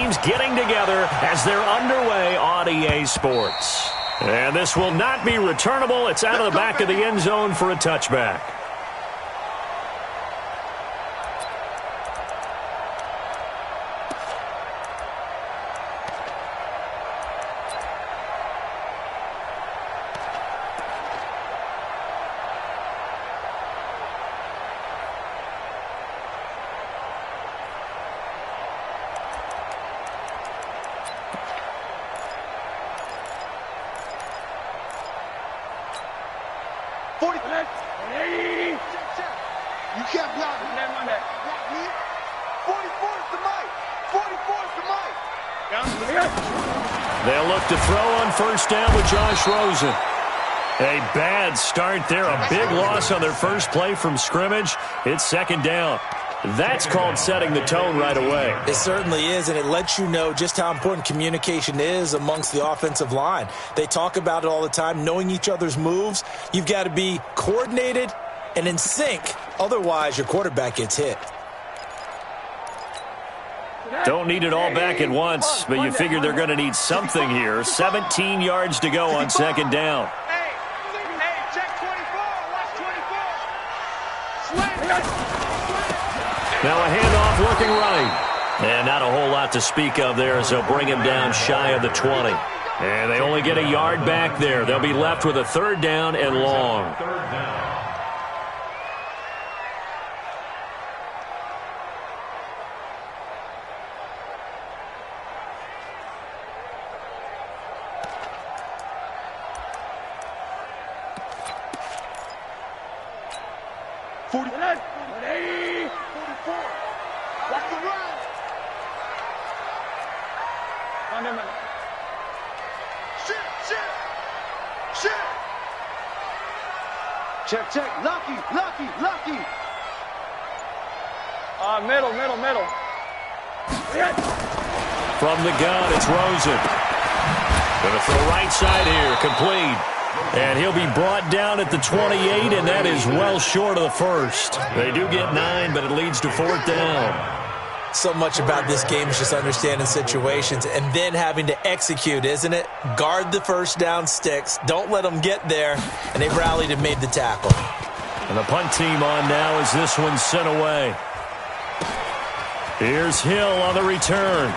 teams getting together as they're underway on EA Sports. And this will not be returnable. It's out of the back of the end zone for a touchback. You can't block me. Block me. 44 is the mic. 44 is the mic. They'll look to throw on first down with Josh Rosen. A bad start there. A big loss on their first play from scrimmage. It's second down. That's called setting the tone right away. It certainly is, and it lets you know just how important communication is amongst the offensive line. They talk about it all the time, knowing each other's moves. You've got to be coordinated and in sync. Otherwise, your quarterback gets hit. Don't need it all back at once, but you figure they're going to need something here. 17 yards to go on second down. Hey, check 24. Watch 24. Now a handoff looking right. And not a whole lot to speak of there as they'll bring him down shy of the 20. And they only get a yard back there. They'll be left with a third down and long. Check. Lucky. Middle. From the gun, it's Rosen. Going to throw right side here, complete. And he'll be brought down at the 28, and that is well short of the first. They do get 9, but it leads to fourth down. So much about this game is just understanding situations and then having to execute, isn't it? Guard the first down sticks. Don't let them get there. And they've rallied and made the tackle. And the punt team on now as this one's sent away. Here's Hill on the return.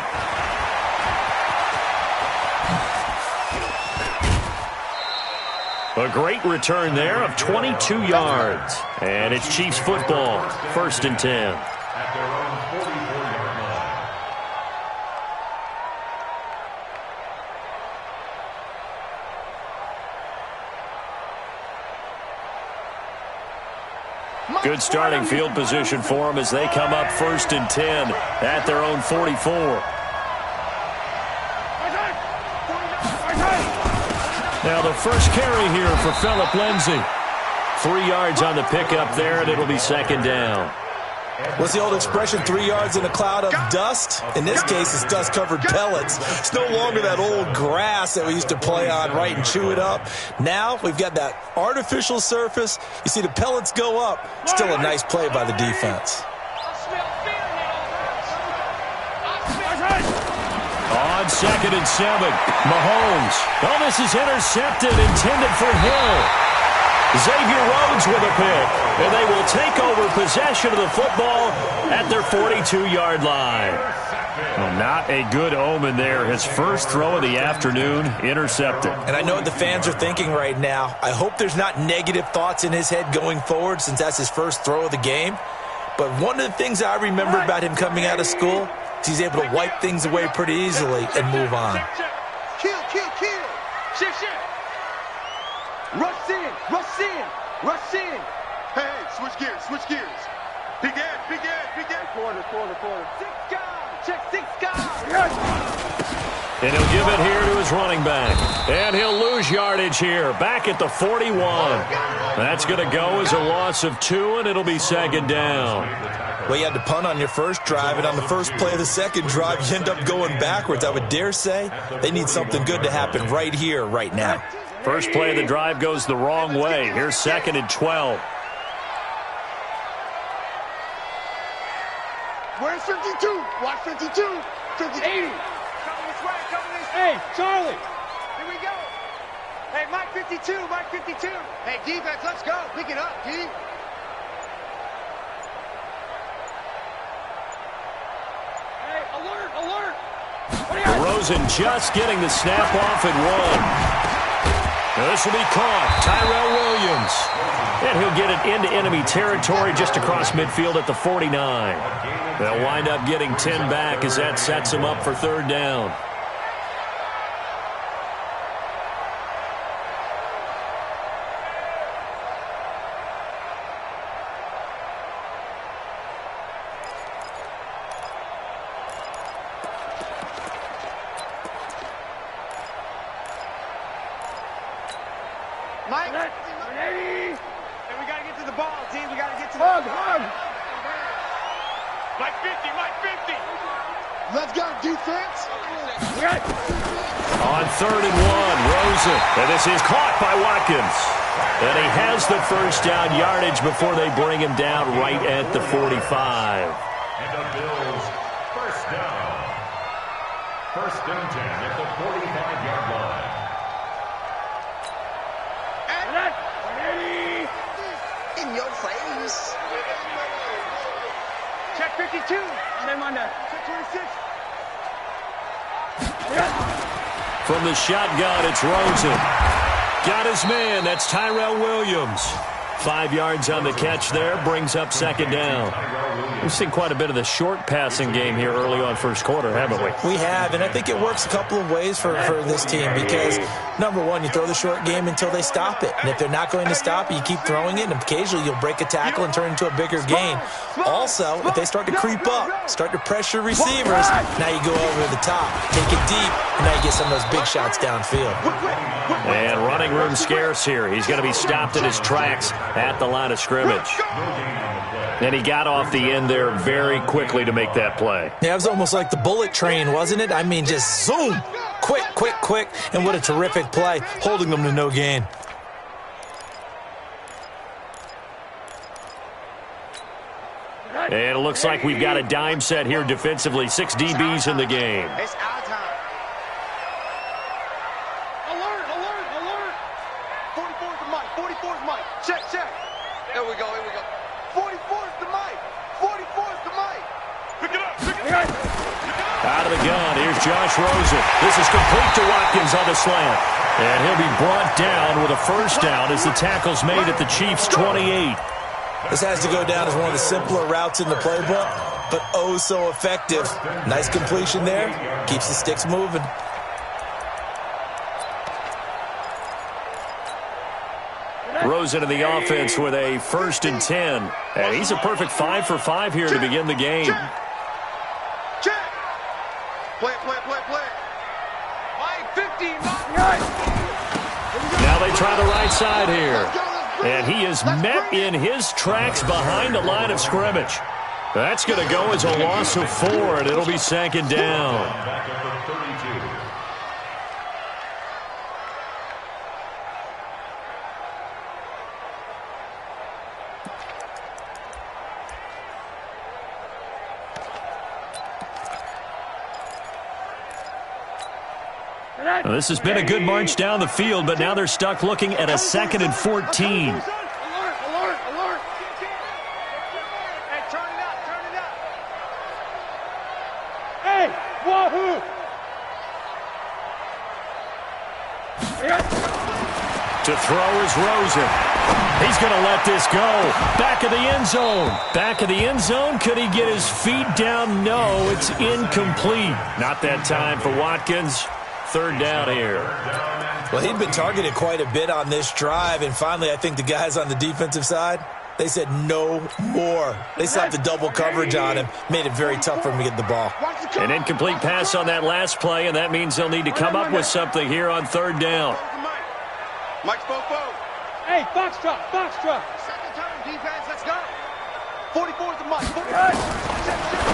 A great return there of 22 yards. And it's Chiefs football, 1st and 10. Good starting field position for them as they come up 1st and 10 at their own 44. Now the first carry here for Phillip Lindsay. 3 yards on the pickup there, and it'll be second down. What's the old expression, 3 yards in a cloud of dust? In this case, it's dust-covered pellets. It's no longer that old grass that we used to play on, right, and chew it up. Now we've got that artificial surface. You see the pellets go up. Still a nice play by the defense. On 2nd and 7, Mahomes. Oh, this is intercepted, intended for Hill. Xavier Rhodes with a pick, and they will take over possession of the football at their 42-yard line. Well, not a good omen there. His first throw of the afternoon, intercepted. And I know what the fans are thinking right now. I hope there's not negative thoughts in his head going forward since that's his first throw of the game. But one of the things I remember about him coming out of school is he's able to wipe things away pretty easily and move on. Kill. Shit. Rush in. Hey, switch gears. Big end. Quarter. Six guys. And he'll give it here to his running back. And he'll lose yardage here, back at the 41. That's going to go as a loss of 2, and it'll be second down. Well, you had to punt on your first drive, and on the first play of the second drive, you end up going backwards. I would dare say they need something good to happen right here, right now. First play of the drive goes the wrong way. Here's 2nd and 12. Where's 52? Watch 52. 50. 80. Coming this way, coming this way. Hey, Charlie. Here we go. Hey, Mike 52, Mike 52. Hey, defense, let's go. Pick it up, D. Hey, alert, alert. DeRozan just getting the snap off at one. This will be caught. Tyrell Williams. And he'll get it into enemy territory just across midfield at the 49. They'll wind up getting 10 back as that sets them up for third down. Mike, 180. And we got to get to the ball, team. We got to get to the ball. Mike 50, Mike 50. Let's go, defense. On 3rd and 1, Rosen. And this is caught by Watkins. And he has the first down yardage before they bring him down right at the 45. And the Bills, first down. First and 10 at the 45-yard line. In your face. Check 52. And then on there. Check 26. From the shotgun, it's Rosen. Got his man. That's Tyrell Williams. 5 yards on the catch there. Brings up second down. We've seen quite a bit of the short passing game here early on first quarter, haven't we? We have, and I think it works a couple of ways for this team because, number one, you throw the short game until they stop it. And if they're not going to stop it, you keep throwing it, and occasionally you'll break a tackle and turn it into a bigger gain. Also, if they start to creep up, start to pressure receivers, now you go over the top, take it deep, and now you get some of those big shots downfield. And running room scarce here. He's going to be stopped in his tracks at the line of scrimmage. And he got off the end there very quickly to make that play. Yeah, it was almost like the bullet train, wasn't it? I mean, just zoom, quick, quick, quick, and what a terrific play, holding them to no gain. And it looks like we've got a dime set here defensively. 6 DBs in the game. It's our time. Alert, alert, alert. 44's the mic. 44's mic. Check, check. Here we go, here we go. 44's the mic. 44's the mic. Pick it up, pick it up. Out of the gun, here's Josh Rosen. This is complete to Watkins on the slant. And he'll be brought down with a first down as the tackle's made at the Chiefs' 28. This has to go down as one of the simpler routes in the playbook, but oh so effective. Nice completion there. Keeps the sticks moving. Rosen in the offense with a 1st and 10. And he's a perfect 5 for 5 here to begin the game. Check. Play it, play it, play it, play it. Mike 50, Now they try the right side here. And he is met in his tracks behind the line of scrimmage. That's going to go as a loss of 4, and it'll be second down. Well, this has been a good march down the field, but now they're stuck looking at a 2nd and 14. Alert, alert, alert. Hey, turn it up, turn it up. Hey, wahoo. To throw is Rosen. He's going to let this go. Back of the end zone. Back of the end zone. Could he get his feet down? No, it's incomplete. Not that time for Watkins. Third down here. Well, he'd been targeted quite a bit on this drive, and finally I think the guys on the defensive side, they said no more. They slapped the double coverage on him, made it very tough for him to get the ball. An incomplete pass on that last play, and that means they'll need to come up with something here on third down. Mike Fofo. Hey, Foxtrot, Foxtrot. Second time, defense, let's go. 44's the Mike.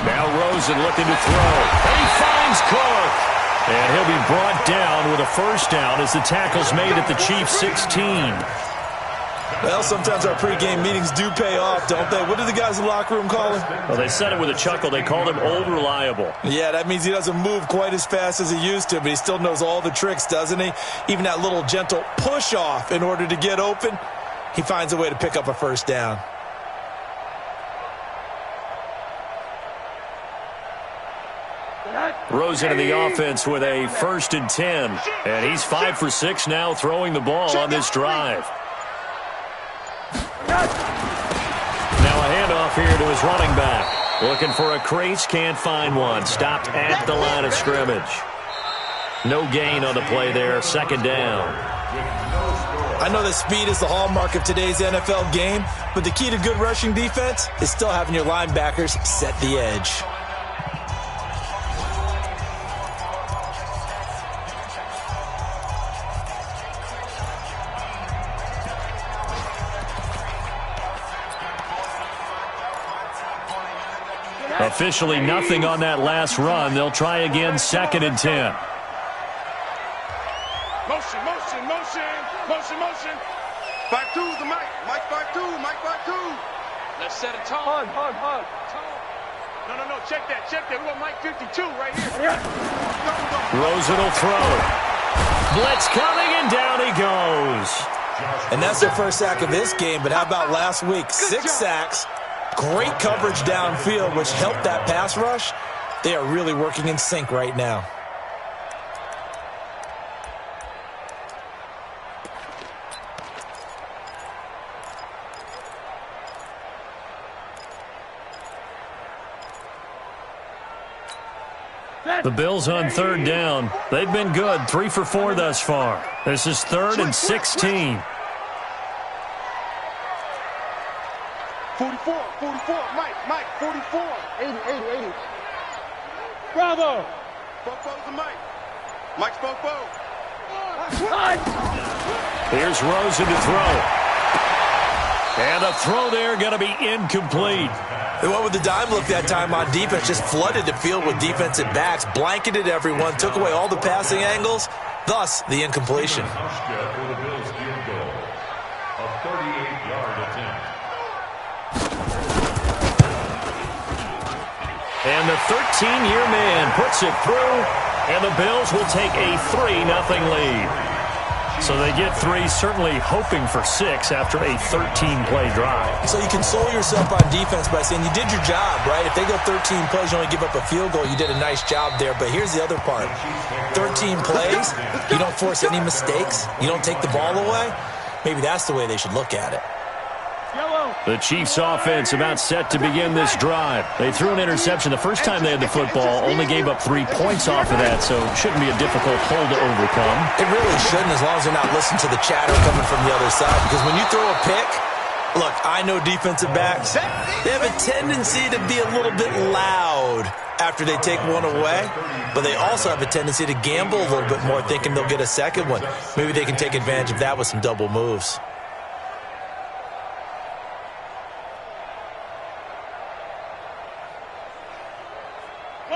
Now Rosen looking to throw. And he finds Cook. And he'll be brought down with a first down as the tackle's made at the Chiefs' 16. Well, sometimes our pregame meetings do pay off, don't they? What do the guys in the locker room call him? Well, they said it with a chuckle. They called him Old Reliable. Yeah, that means he doesn't move quite as fast as he used to, but he still knows all the tricks, doesn't he? Even that little gentle push-off in order to get open, he finds a way to pick up a first down. Rose into the offense with a 1st and 10. And he's 5 for 6 now throwing the ball on this drive. Now a handoff here to his running back. Looking for a crease, can't find one. Stopped at the line of scrimmage. No gain on the play there, 2nd down. I know that speed is the hallmark of today's NFL game, but the key to good rushing defense is still having your linebackers set the edge. Officially nothing on that last run. They'll try again, 2nd and 10. Motion, motion, motion, motion, motion. 5-2 the Mike. Mike 5-2, Mike 5-2. Let's set a tone. Hard. No. Check that. We want Mike 52 right here. Rosen will throw. Blitz coming, and down he goes. And that's their first sack of this game, but how about last week? 6 sacks. Great coverage downfield, which helped that pass rush. They are really working in sync right now. The Bills on 3rd down. They've been good, 3 for 4 thus far. This is 3rd and 16. 44, Mike, 44. 80. Bravo. Fofo's the Mike. Mike's Fofo. Here's Rosen to throw. And a throw there going to be incomplete. They went with the dime look that time on defense, just flooded the field with defensive backs, blanketed everyone, took away all the passing angles, thus the incompletion. And the 13-year man puts it through, and the Bills will take a 3-0 lead. So they get 3, certainly hoping for 6 after a 13-play drive. So you console yourself on defense by saying you did your job, right? If they go 13 plays, you only give up a field goal, you did a nice job there. But here's the other part. 13 plays, you don't force any mistakes, you don't take the ball away. Maybe that's the way they should look at it. The Chiefs offense about set to begin this drive. They threw an interception the first time they had the football, only gave up 3 points off of that, so it shouldn't be a difficult hole to overcome. It really shouldn't, as long as they're not listening to the chatter coming from the other side, because when you throw a pick, look, I know defensive backs, they have a tendency to be a little bit loud after they take one away, but they also have a tendency to gamble a little bit more, thinking they'll get a second one. Maybe they can take advantage of that with some double moves.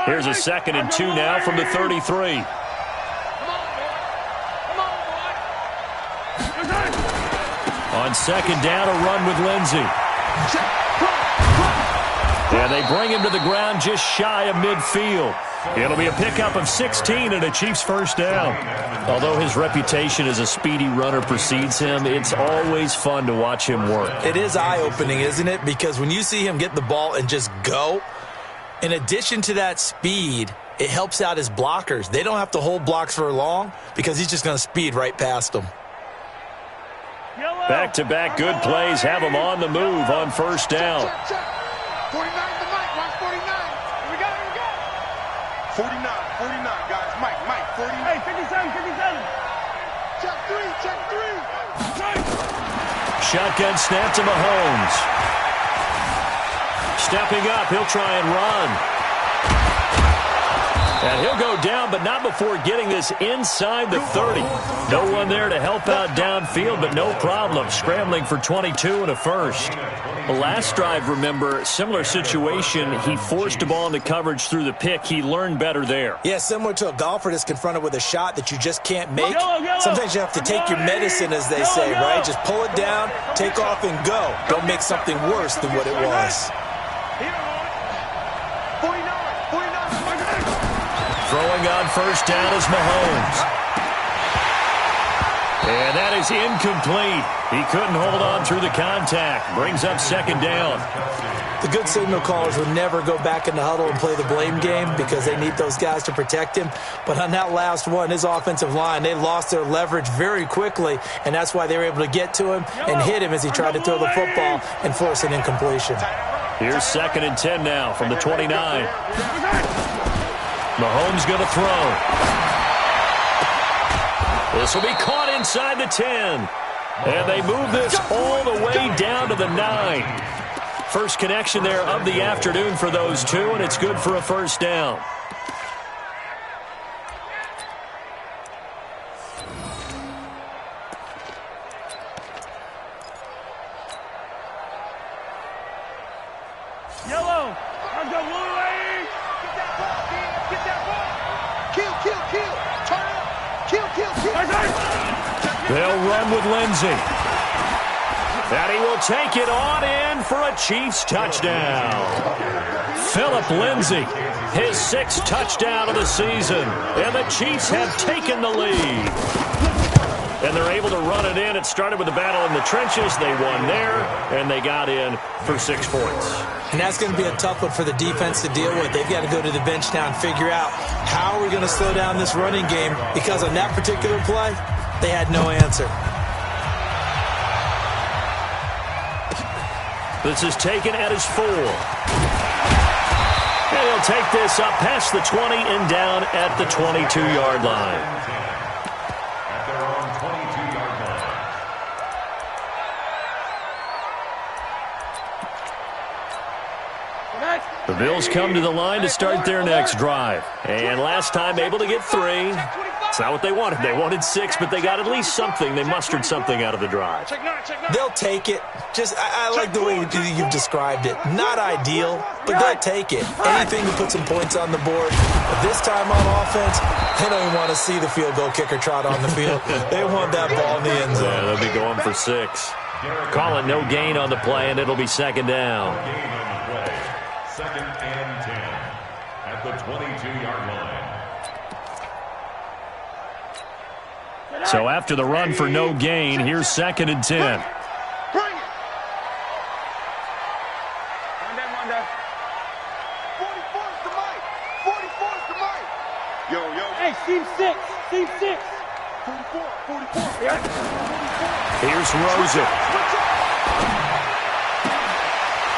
Here's a 2nd and 2 now from the 33. On 2nd down, a run with Lindsey. And they bring him to the ground just shy of midfield. It'll be a pickup of 16 and a Chiefs first down. Although his reputation as a speedy runner precedes him, it's always fun to watch him work. It is eye-opening, isn't it? Because when you see him get the ball and just go, in addition to that speed, it helps out his blockers. They don't have to hold blocks for long because he's just going to speed right past them. Back-to-back good plays have him on the move on first down. 49 to Mike. Watch 49. Here we go. 49, guys. Mike, 49. Hey, 57. Check three. Shotgun snap to Mahomes. Stepping up, he'll try and run. And he'll go down, but not before getting this inside the 30. No one there to help out downfield, but no problem. Scrambling for 22 and a first. The last drive, remember, similar situation. He forced a ball into coverage through the pick. He learned better there. Yeah, similar to a golfer that's confronted with a shot that you just can't make. Sometimes you have to take your medicine, as they say, right? Just pull it down, take off, and go. Don't make something worse than what it was. Throwing on first down is Mahomes. And that is incomplete. He couldn't hold on through the contact. Brings up second down. The good signal callers would never go back in the huddle and play the blame game because they need those guys to protect him. But on that last one, his offensive line, they lost their leverage very quickly, and that's why they were able to get to him and hit him as he tried to throw the football and force an incompletion. Here's 2nd and 10 now from the 29. Mahomes going to throw. This will be caught inside the 10. And they move this all the way down to the 9. First connection there of the afternoon for those two, and it's good for a first down. Yellow. Let's go, Wolverine. Get that ball, kid. Get that ball. Kill, kill, kill. Turn up. Kill, kill, kill. They'll run with Lindsey. And he will take it on in for a Chiefs touchdown. Phillip Lindsay, his 6th touchdown of the season. And the Chiefs have taken the lead. And they're able to run it in. It started with a battle in the trenches. They won there, and they got in for 6 points. And that's going to be a tough one for the defense to deal with. They've got to go to the bench now and figure out how are we going to slow down this running game, because on that particular play, they had no answer. This is taken at his 4. And he'll take this up past the 20 and down at the 22-yard line. At their own 22-yard line. The Bills come to the line to start their next drive. And last time able to get 3. It's not what they wanted. They wanted 6, but they got at least something. They mustered something out of the drive. They'll take it. I like the way you've described it. Not ideal, but they'll take it. Anything to put some points on the board. But this time on offense, they don't even want to see the field goal kicker trot on the field. They want that ball in the end zone. Yeah, they'll be going for 6. Call it no gain on the play, and it'll be 2nd down. 2nd and 10 at the 22-yard line. So after the run for no gain, here's 2nd and 10. Bring it. Run that. 44's the mic. 44's the mic. Yo. Hey, team 6. Team 6. 44. Yeah. Here's Rosen.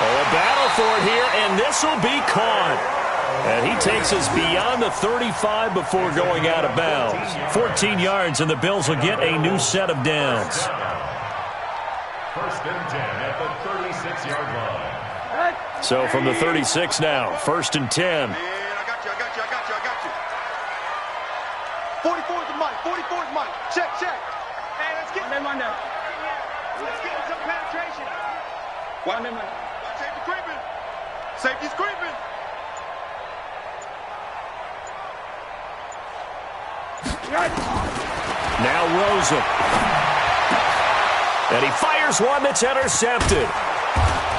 Oh, a battle for it here, and this will be caught. And he takes us beyond the 35 before going out of bounds. 14 yards, and the Bills will get a new set of downs. 1st and 10 at the 36-yard line. So from the 36 now, 1st and 10. Man, I got you. 44's the mic. 44's the mic. Check. Hey, let's get him some penetration. Watch safety creeping. Safety's creeping. Now Rosen. And he fires one that's intercepted.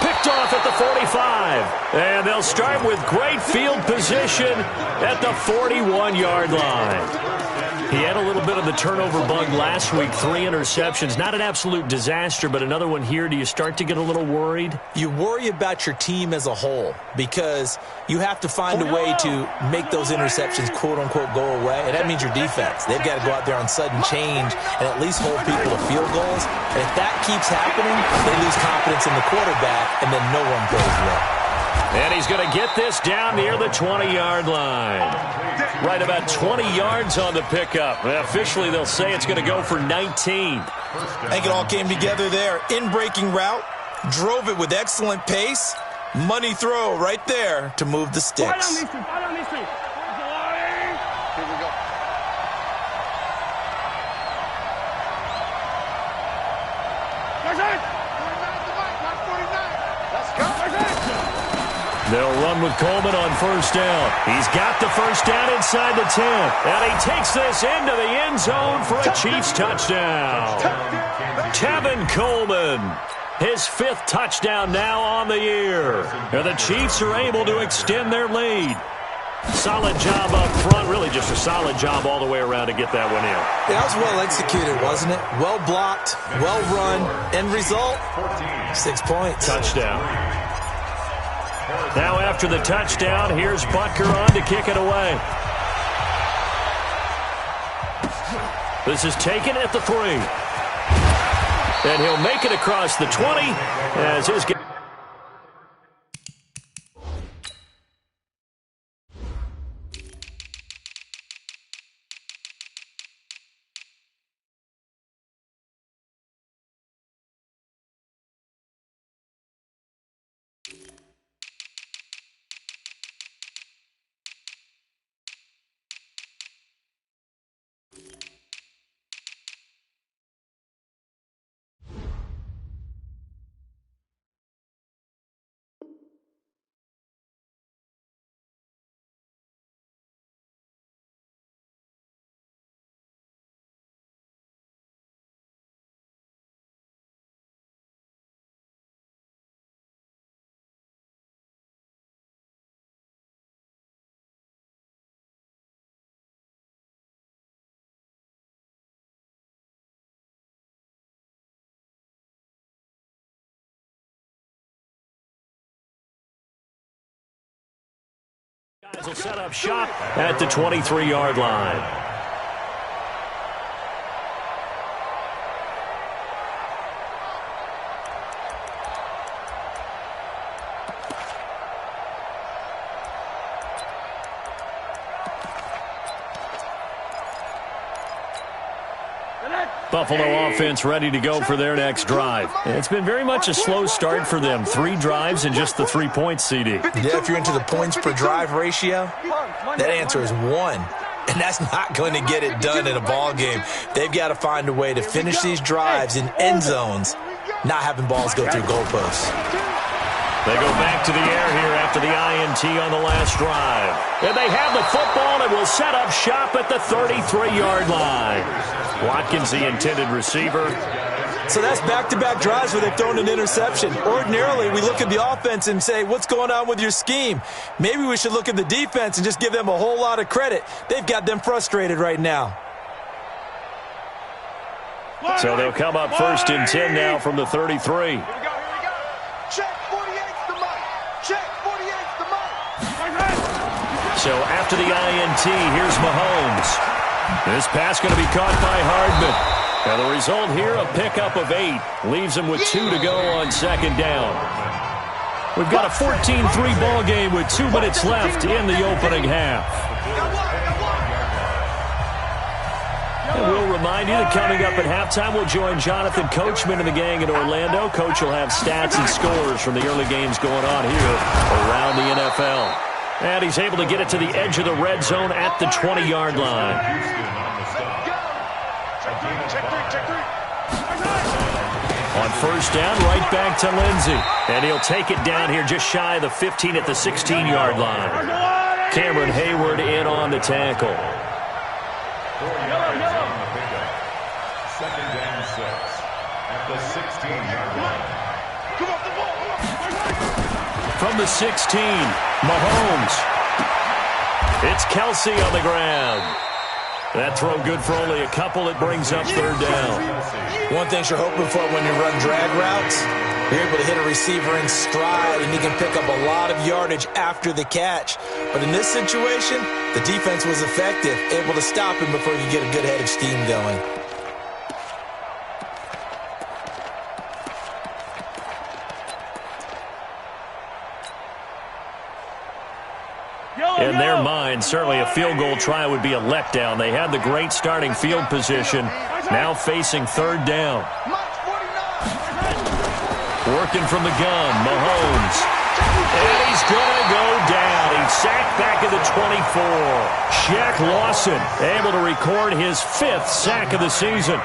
Picked off at the 45. And they'll start with great field position at the 41-yard line. He had a little bit of the turnover bug last week, 3 interceptions. Not an absolute disaster, but another one here. Do you start to get a little worried? You worry about your team as a whole because you have to find a way to make those interceptions, quote-unquote, go away. And that means your defense. They've got to go out there on sudden change and at least hold people to field goals. And if that keeps happening, they lose confidence in the quarterback, and then no one plays well. And he's going to get this down near the 20-yard line. Right about 20 yards on the pickup. Officially, they'll say it's going to go for 19. I think it all came together there. In-breaking route, drove it with excellent pace. Money throw right there to move the sticks. They'll run with Coleman on first down. He's got the first down inside the 10. And he takes this into the end zone for a Chiefs touchdown. Tevin Coleman, his 5th touchdown now on the year. And the Chiefs are able to extend their lead. Solid job up front. Really just a solid job all the way around to get that one in. That was well executed, wasn't it? Well blocked, well run. End result, 6 points. Touchdown. Now after the touchdown, here's Butker on to kick it away. This is taken at the 3. And he'll make it across the 20 as his game. Guys will set up shop at the 23-yard line. Buffalo offense ready to go for their next drive. It's been very much a slow start for them. 3 drives and just the 3 points, CD. Yeah, if you're into the points per drive ratio, that answer is 1. And that's not going to get it done in a ball game. They've got to find a way to finish these drives in end zones, not having balls go through goalposts. They go back to the air here after the INT on the last drive. And they have the football and will set up shop at the 33-yard line. Watkins, the intended receiver. So that's back-to-back drives where they've thrown an interception. Ordinarily, we look at the offense and say, what's going on with your scheme? Maybe we should look at the defense and just give them a whole lot of credit. They've got them frustrated right now. So they'll come up 1st and 10 now from the 33. Here we go. Check 48's the mark. Check 48's the mark. So after the INT, here's Mahomes. This pass going to be caught by Hardman. Now the result here, a pickup of 8. Leaves him with 2 to go on 2nd down. We've got a 14-3 ball game with 2 minutes left in the opening half. And we'll remind you that coming up at halftime, we'll join Jonathan Coachman and the gang in Orlando. Coach will have stats and scores from the early games going on here around the NFL. And he's able to get it to the edge of the red zone at the 20-yard line. On 1st down, right back to Lindsey. And he'll take it down here just shy of the 15 at the 16-yard line. Cameron Hayward in on the tackle. 2nd and 6 at the 16-yard line. From the 16, Mahomes. It's Kelsey on the ground. That throw good for only a couple. It brings up 3rd down. One thing you're hoping for when you run drag routes, you're able to hit a receiver in stride, and he can pick up a lot of yardage after the catch. But in this situation, the defense was effective, able to stop him before you get a good head of steam going. In their mind, certainly a field goal try would be a letdown. They had the great starting field position, now facing 3rd down. Working from the gun, Mahomes. And he's going to go down. He's sacked back at the 24. Shaq Lawson able to record his 5th sack of the season.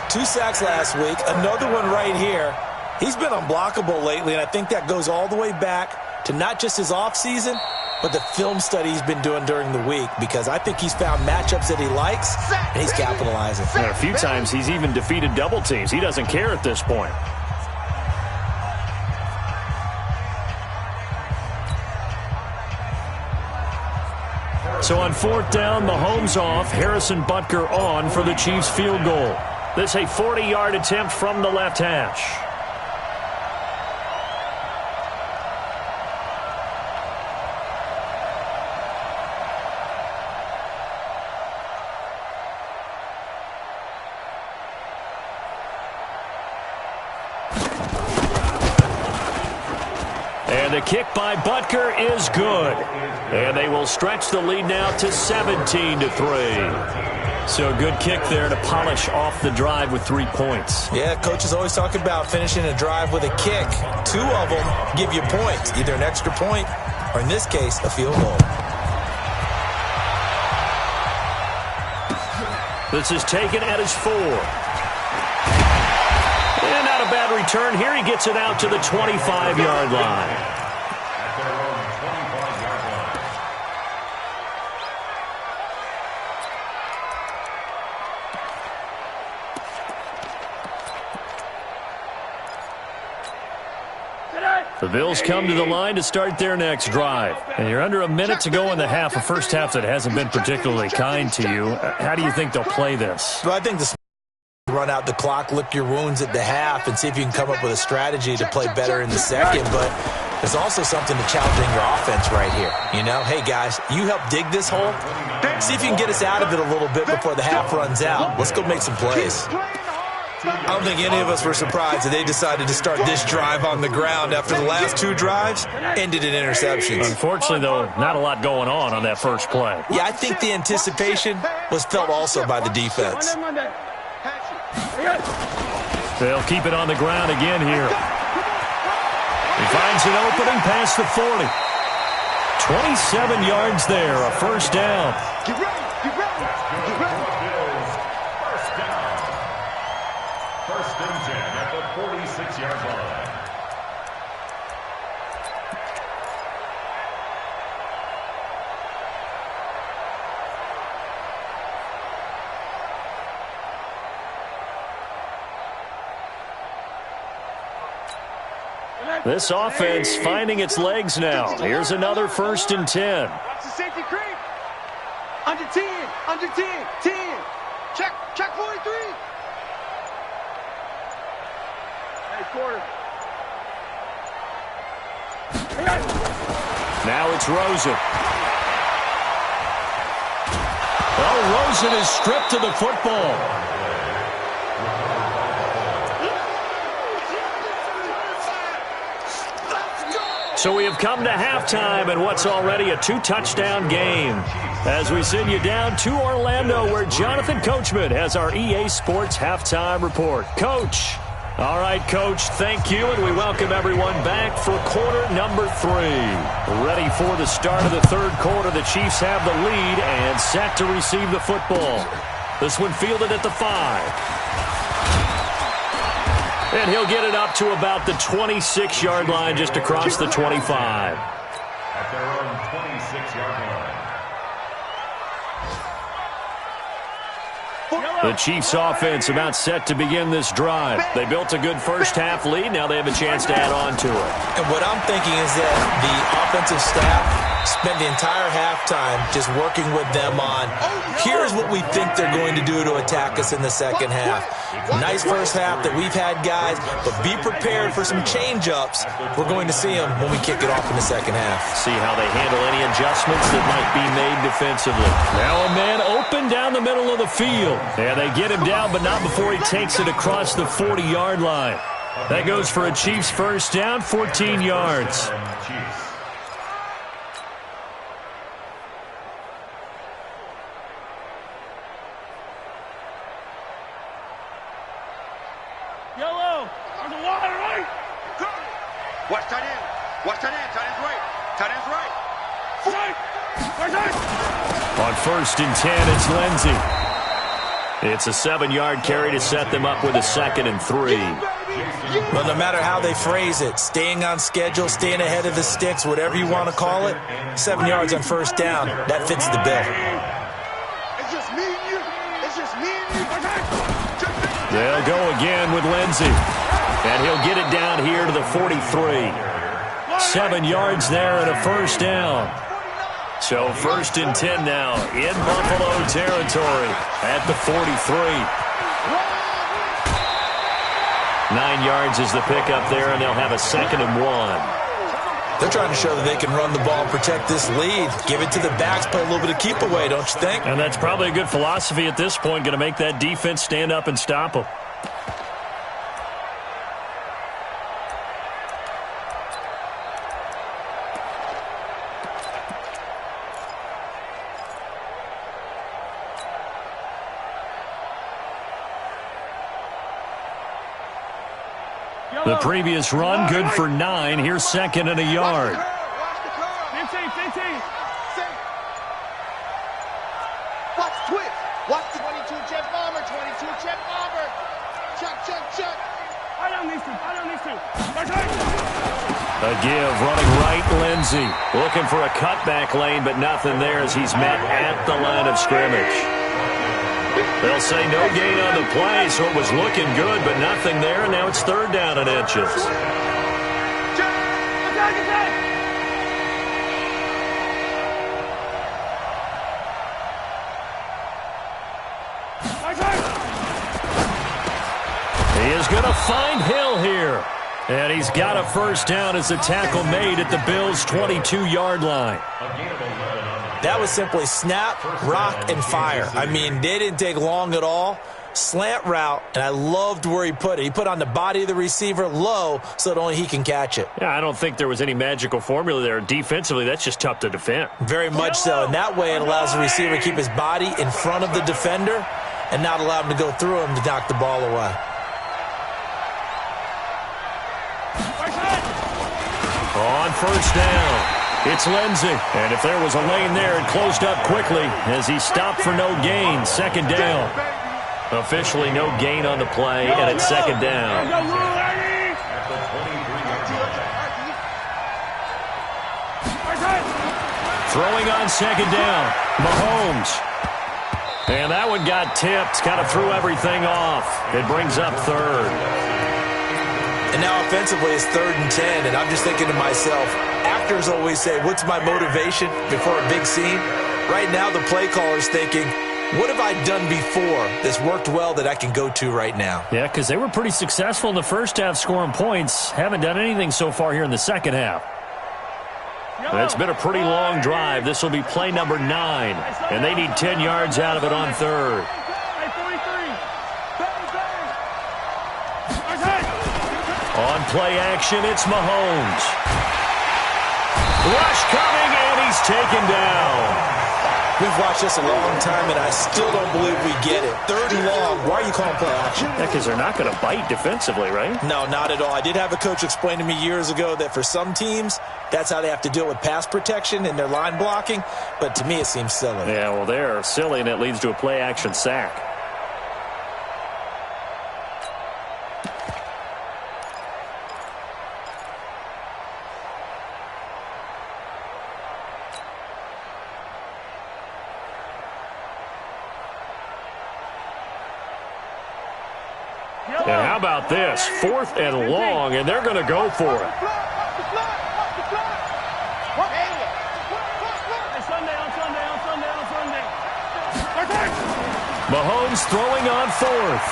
2 sacks last week, another one right here. He's been unblockable lately, and I think that goes all the way back to not just his offseason, but the film study he's been doing during the week, because I think he's found matchups that he likes, and he's capitalizing. And a few times he's even defeated double teams. He doesn't care at this point. So on 4th down, Mahomes off, Harrison Butker on for the Chiefs field goal. This a 40-yard attempt from the left hash. And the kick by Butker is good. And they will stretch the lead now to 17-3. So a good kick there to polish off the drive with 3 points. Yeah, coaches always talk about finishing a drive with a kick. 2 of them give you points, either an extra point or, in this case, a field goal. This is taken at his 4. And not a bad return here. He gets it out to the 25-yard line. The Bills come to the line to start their next drive. And you're under a minute to go in the half, a first half that hasn't been particularly kind to you. How do you think they'll play this? Well, I think this run out the clock, lick your wounds at the half, and see if you can come up with a strategy to play better in the second. But there's also something to challenging your offense right here. You know, hey, guys, you help dig this hole. See if you can get us out of it a little bit before the half runs out. Let's go make some plays. I don't think any of us were surprised that they decided to start this drive on the ground after the last 2 drives ended in interceptions. Unfortunately, though, not a lot going on that first play. Yeah, I think the anticipation was felt also by the defense. They'll keep it on the ground again here. He finds an opening past the 40. 27 yards there, a first down. Get ready, get ready, get ready. First and 10 at the 46-yard line. This offense finding its legs now. Here's another first and 10. Watch the safety creep. Under 10, under 10, 10. Check 43. Quarter. Now it's Rosen. Well, Rosen is stripped to the football. So we have come to halftime and what's already a 2-touchdown game. As we send you down to Orlando, where Jonathan Coachman has our EA Sports halftime report. Coach. All right, Coach, thank you, and we welcome everyone back for quarter number 3. Ready for the start of the third quarter. The Chiefs have the lead and set to receive the football. This one fielded at the 5. And he'll get it up to about the 26-yard line, just across the 25. At their own 26-yard line. The Chiefs offense about set to begin this drive. They built a good first half lead. Now they have a chance to add on to it. And what I'm thinking is that the offensive staff spent the entire halftime just working with them on, here's what we think they're going to do to attack us in the second half. Nice first half that we've had, guys, but be prepared for some change-ups. We're going to see them when we kick it off in the second half. See how they handle any adjustments that might be made defensively. Now a man open down the middle of the field. Yeah, they get him down, but not before he takes it across the 40-yard line. That goes for a Chiefs first down, 14 yards. Yellow, there's a wide right. Watch tight end. Watch tight end. Tight end's right. Tight end's right. Right. On first and 10, it's Lindsey. It's a 7-yard carry to set them up with a 2nd and 3. Well, no matter how they phrase it, staying on schedule, staying ahead of the sticks, whatever you want to call it, 7 yards on first down, that fits the bill. It's just me and you. It's just me and you. They'll go again with Lindsey. And he'll get it down here to the 43. 7 yards there and a first down. So 1st and 10 now in Buffalo territory at the 43. 9 yards is the pickup there, and they'll have a 2nd and 1. They're trying to show that they can run the ball, protect this lead, give it to the backs, play a little bit of keep away, don't you think? And that's probably a good philosophy at this point, going to make that defense stand up and stop them. The previous run, good for 9. Here's 2nd and a yard. Watch the curve. 15. Watch twist. Watch the 22 jet bomber. 22 jet bomber. Check. I don't need to. A give, running right, Lindsey. Looking for a cutback lane, but nothing there as he's met at the line of scrimmage. They'll say no gain on the play, so it was looking good, but nothing there, and now it's 3rd down and inches. Attack! He is going to find Hill here. And he's got a first down as the tackle made at the Bills' 22-yard line. That was simply snap, rock, and fire. I mean, they didn't take long at all. Slant route, and I loved where he put it. He put on the body of the receiver low so that only he can catch it. Yeah, I don't think there was any magical formula there. Defensively, that's just tough to defend. Very much so. And that way it allows the receiver to keep his body in front of the defender and not allow him to go through him to knock the ball away. On first down, it's Lindsey. And if there was a lane there, it closed up quickly as he stopped for no gain. 2nd down. Officially no gain on the play, and it's 2nd down. Throwing on 2nd down, Mahomes. And that one got tipped, kind of threw everything off. It brings up 3rd. And now offensively it's 3rd and 10, and I'm just thinking to myself, actors always say, what's my motivation before a big scene? Right now the play caller's thinking, what have I done before that's worked well that I can go to right now? Yeah, because they were pretty successful in the first half scoring points. Haven't done anything so far here in the second half. It's been a pretty long drive. This will be play number 9, and they need 10 yards out of it on 3rd. On play action, it's Mahomes. Rush coming, and he's taken down. We've watched this a long time, and I still don't believe we get it. 3rd and long. Why are you calling play action? Yeah, because they're not going to bite defensively, right? No, not at all. I did have a coach explain to me years ago that for some teams, that's how they have to deal with pass protection and their line blocking. But to me, it seems silly. Yeah, well, they're silly, and it leads to a play action sack. And how about this? 4th and long, and they're going to go for it. Mahomes throwing on 4th.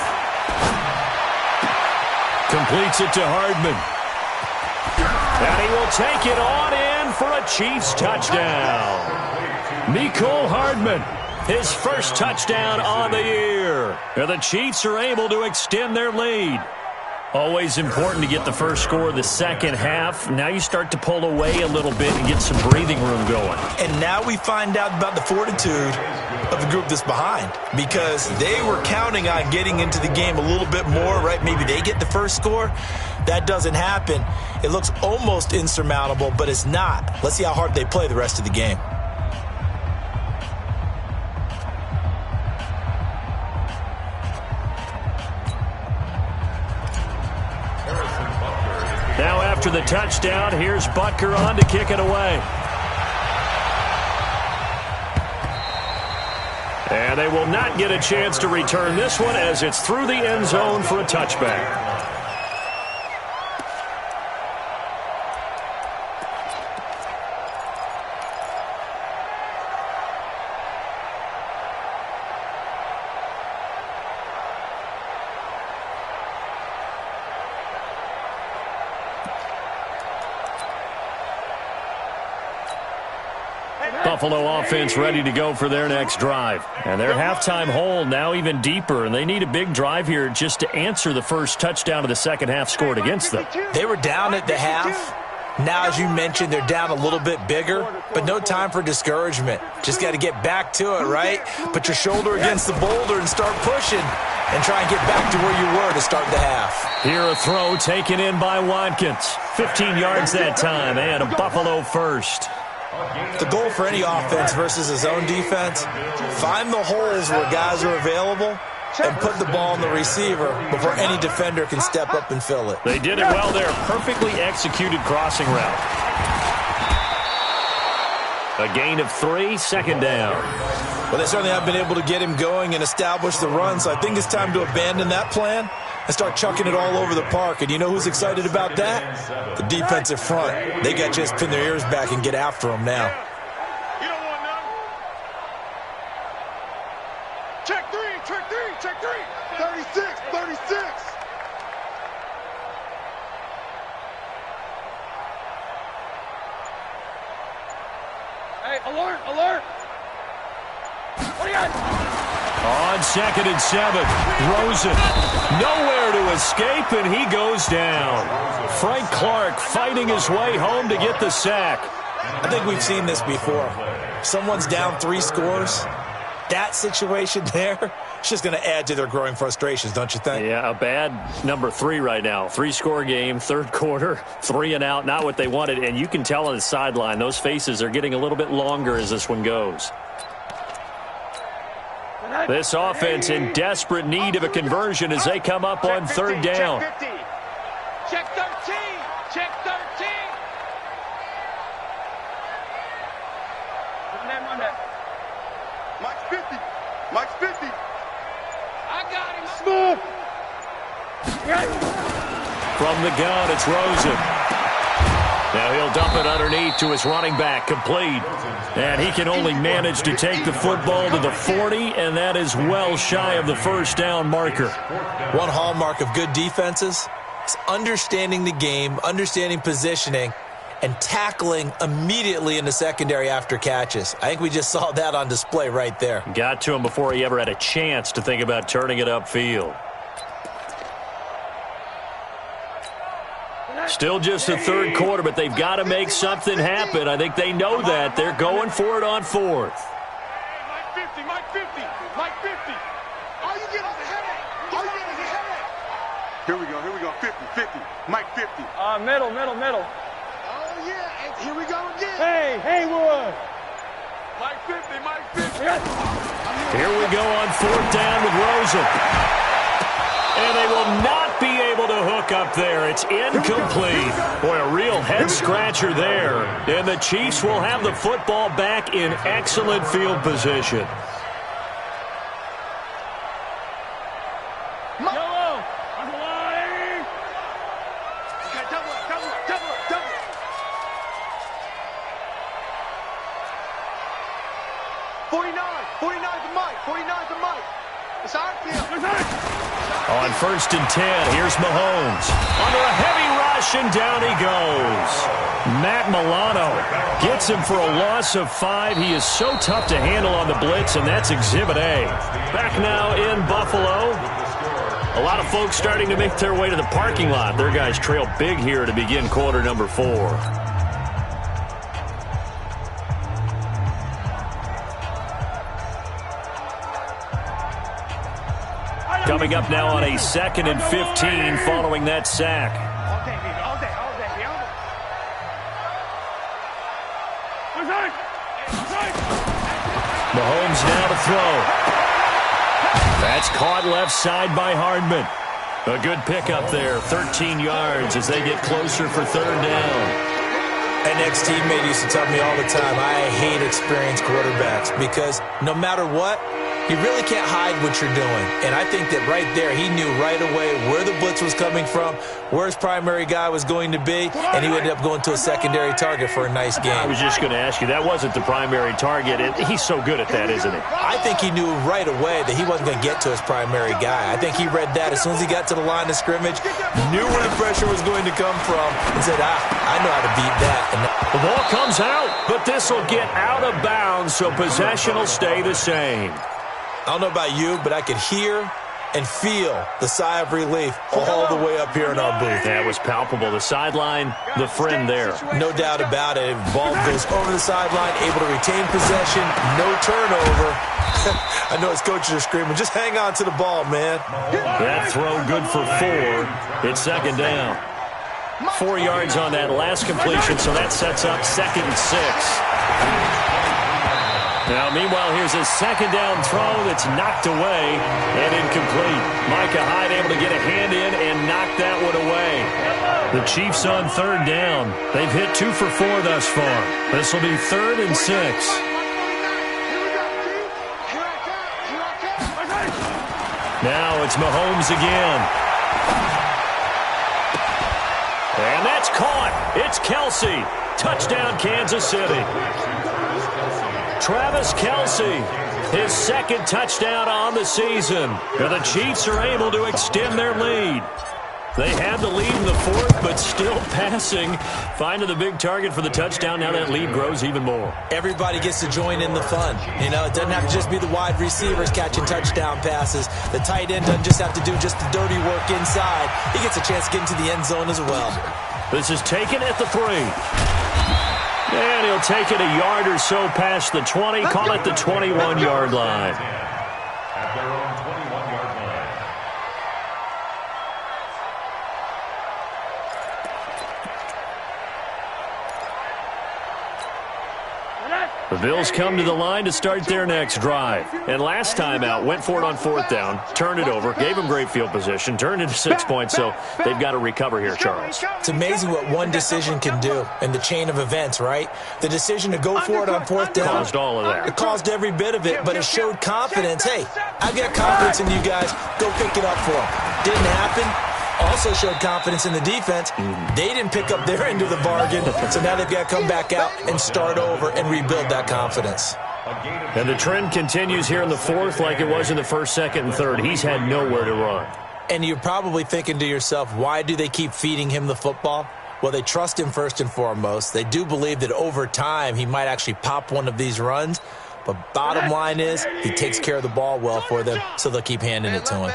Completes it to Hardman. And he will take it on in for a Chiefs touchdown. Mecole Hardman, his first touchdown on the year. And the Chiefs are able to extend their lead. Always important to get the first score of the second half. Now you start to pull away a little bit and get some breathing room going. And now we find out about the fortitude of the group that's behind, because they were counting on getting into the game a little bit more, right? Maybe they get the first score. That doesn't happen. It looks almost insurmountable, but it's not. Let's see how hard they play the rest of the game. after the touchdown. Here's Butker on to kick it away. And they will not get a chance to return this one as it's through the end zone for a touchback. Buffalo offense ready to go for their next drive. And their halftime hole now even deeper, and they need a big drive here just to answer the first touchdown of the second half scored against them. They were down at the half. Now, as you mentioned, they're down a little bit bigger, but no time for discouragement. Just got to get back to it, right? Put your shoulder against the boulder and start pushing and try and get back to where you were to start the half. Here a throw taken in by Watkins. 15 yards that time, and a Buffalo first. The goal for any offense versus a zone defense, find the holes where guys are available and put the ball on the receiver before any defender can step up and fill it. They did it well there. Perfectly executed crossing route. A gain of 3, second down. Well, they certainly have been able to get him going and establish the run, so I think it's time to abandon that plan and start chucking it all over the park. And you know who's excited about that? The defensive front. They got to just pin their ears back and get after him now. You don't want none. Check three, check three, check three. 36, 36. Hey, alert, alert. What do you got? On 2nd and 7, Rosen nowhere to escape, and he goes down. Frank Clark fighting his way home to get the sack. I think we've seen this before. Someone's down 3 scores. That situation there, it's just going to add to their growing frustrations, don't you think? Yeah, a bad number 3 right now. 3-score game, third quarter, 3 and out, not what they wanted. And you can tell on the sideline, those faces are getting a little bit longer as this one goes. This offense in desperate need of a conversion as they come up on third down. Check 13. Check 13. Run that. Mike's 50. Mike's 50. I got him. Smooth. From the gun, it's Rosen. Now he'll dump it underneath to his running back, complete. And he can only manage to take the football to the 40, and that is well shy of the first down marker. One hallmark of good defenses is understanding the game, understanding positioning, and tackling immediately in the secondary after catches. I think we just saw that on display right there. Got to him before he ever had a chance to think about turning it upfield. Still just the third quarter, but they've got to make something happen. I think they know that. They're going for it on fourth. Mike 50, Mike 50, Mike 50. All you get is a headache. All you get is a headache. Here we go, 50, 50, Mike 50. Middle. Oh, yeah, and here we go again. Hey, Haywood. Mike 50, Mike 50. Here we go on fourth down with Rosen. And they will not be able to hook up there. It's incomplete. Boy, a real head-scratcher there. And the Chiefs will have the football back in excellent field position. Yellow. Okay, double up. 49 to Mike. It's our field. On 1st and 10, here's Mahomes. Under a heavy rush, and down he goes. Matt Milano gets him for a loss of 5. He is so tough to handle on the blitz, and that's Exhibit A. Back now in Buffalo. A lot of folks starting to make their way to the parking lot. Their guys trail big here to begin quarter number 4. Coming up now on a 2nd and 15 following that sack. All day. Mahomes now to throw. That's caught left side by Hardman. A good pickup there, 13 yards as they get closer for third down. An ex-teammate used to tell me all the time, I hate experienced quarterbacks because no matter what, you really can't hide what you're doing. And I think that right there, he knew right away where the blitz was coming from, where his primary guy was going to be, and he ended up going to a secondary target for a nice game. I was just going to ask you, that wasn't the primary target. He's so good at that, isn't he? I think he knew right away that he wasn't going to get to his primary guy. I think he read that as soon as he got to the line of scrimmage, knew where the pressure was going to come from, and said, I know how to beat that. And the ball comes out, but this will get out of bounds, so possession will stay the same. I don't know about you, but I could hear and feel the sigh of relief all the way up here in our booth. That was palpable. The sideline, the friend there. No doubt about it. Ball goes over the sideline, able to retain possession, no turnover. I know his coaches are screaming, just hang on to the ball, man. That throw good for 4. It's second down. 4 yards on that last completion, so that sets up 2nd and 6. Now, meanwhile, here's a second down throw that's knocked away and incomplete. Micah Hyde able to get a hand in and knock that one away. The Chiefs on third down. They've hit 2 for 4 thus far. This will be 3rd and 6. Now it's Mahomes again. And that's caught. It's Kelsey. Touchdown, Kansas City. Travis Kelsey, his 2nd touchdown on the season. And the Chiefs are able to extend their lead. They had the lead in the 4th, but still passing. Finding the big target for the touchdown. Now that lead grows even more. Everybody gets to join in the fun. You know, it doesn't have to just be the wide receivers catching touchdown passes. The tight end doesn't just have to do just the dirty work inside. He gets a chance to get into the end zone as well. This is taken at the 3. And he'll take it a yard or so past the 20. Call it the 21-yard line. At their own 21-yard line. The Bills come to the line to start their next drive. And last time out, went for it on 4th down, turned it over, gave them great field position, turned it to 6 points, so they've got to recover here, Charles. It's amazing what one decision can do in the chain of events, right? The decision to go for it on 4th down. Caused all of that. It caused every bit of it, but it showed confidence. Hey, I've got confidence in you guys. Go pick it up for them. Didn't happen. Also showed confidence in the defense. They didn't pick up their end of the bargain, so now they've got to come back out and start over and rebuild that confidence. And the trend continues here in the 4th like it was in the 1st, 2nd, and 3rd. He's had nowhere to run. And you're probably thinking to yourself, why do they keep feeding him the football? Well, they trust him first and foremost. They do believe that over time he might actually pop one of these runs. But bottom line is he takes care of the ball well for them, so they'll keep handing it to him.